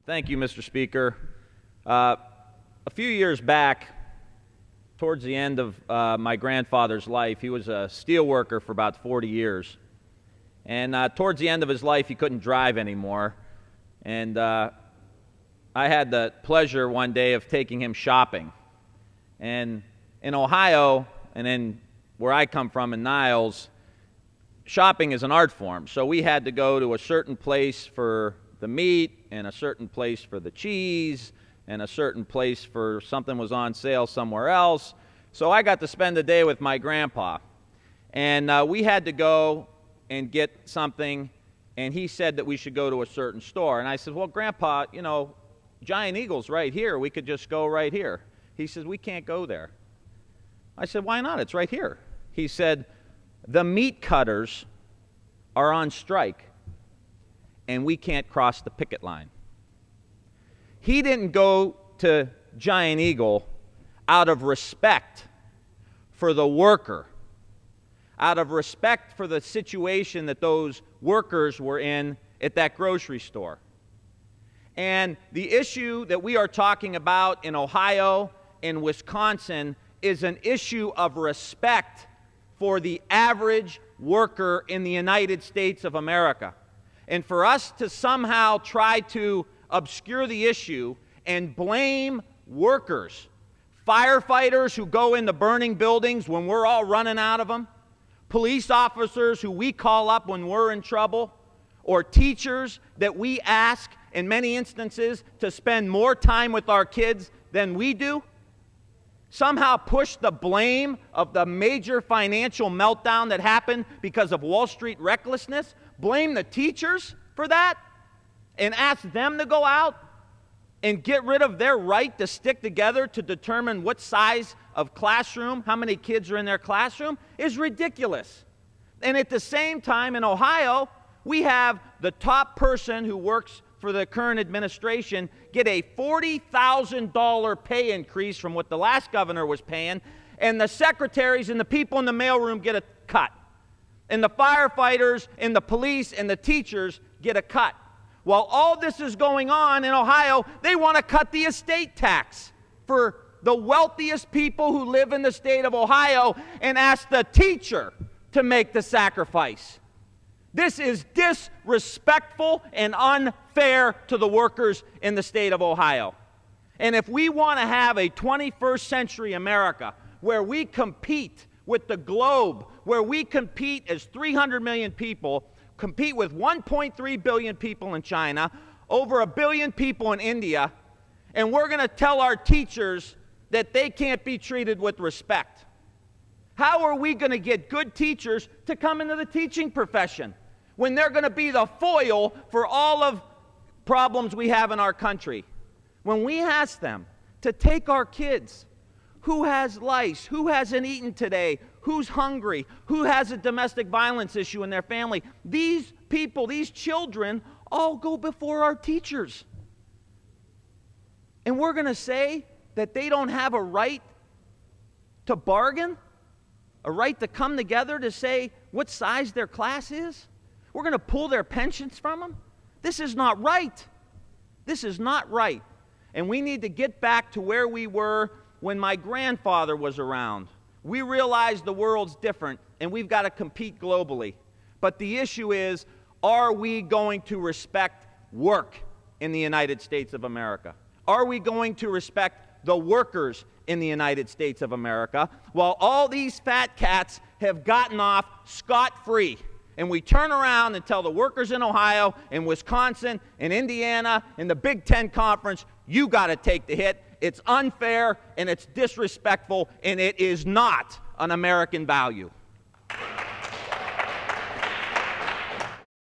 Thank you, Mr. Speaker. A few years back, towards the end of my grandfather's life, he was a steel worker for about 40 years. And towards the end of his life, he couldn't drive anymore. And I had the pleasure one day of taking him shopping. And in Ohio, and in where I come from in Niles, shopping is an art form. So we had to go to a certain place for the meat, and a certain place for the cheese, and a certain place for something was on sale somewhere else. So I got to spend the day with my grandpa. And we had to go and get something, and he said that we should go to a certain store. And I said, well, Grandpa, you know, Giant Eagle's right here. We could just go right here. He says, we can't go there. I said, why not? It's right here. He said, the meat cutters are on strike, and we can't cross the picket line. He didn't go to Giant Eagle out of respect for the worker, out of respect for the situation that those workers were in at that grocery store. And the issue that we are talking about in Ohio and Wisconsin is an issue of respect for the average worker in the United States of America. And for us to somehow try to obscure the issue and blame workers, firefighters who go into burning buildings when we're all running out of them, police officers who we call up when we're in trouble, or teachers that we ask in many instances to spend more time with our kids than we do, somehow push the blame of the major financial meltdown that happened because of Wall Street recklessness, blame the teachers for that, and ask them to go out and get rid of their right to stick together to determine what size of classroom, how many kids are in their classroom, is ridiculous. And at the same time, in Ohio, we have the top person who works for the current administration get a $40,000 pay increase from what the last governor was paying, and the secretaries and the people in the mailroom get a cut. And the firefighters and the police and the teachers get a cut. While all this is going on in Ohio, they want to cut the estate tax for the wealthiest people who live in the state of Ohio and ask the teacher to make the sacrifice. This is disrespectful and unfair to the workers in the state of Ohio. And if we want to have a 21st century America where we compete with the globe, where we compete as 300 million people, compete with 1.3 billion people in China, over 1 billion people in India, and we're going to tell our teachers that they can't be treated with respect. How are we going to get good teachers to come into the teaching profession when they're going to be the foil for all of problems we have in our country? When we ask them to take our kids, who has lice, who hasn't eaten today, who's hungry, who has a domestic violence issue in their family, these people, these children, all go before our teachers. And we're going to say that they don't have a right to bargain, a right to come together to say what size their class is? We're going to pull their pensions from them? This is not right. This is not right. And we need to get back to where we were when my grandfather was around. We realize the world's different, and we've got to compete globally. But the issue is, are we going to respect work in the United States of America? Are we going to respect the workers in the United States of America, while all these fat cats have gotten off scot-free? And we turn around and tell the workers in Ohio and Wisconsin and Indiana and the Big Ten Conference, you got to take the hit. It's unfair, and it's disrespectful, and it is not an American value.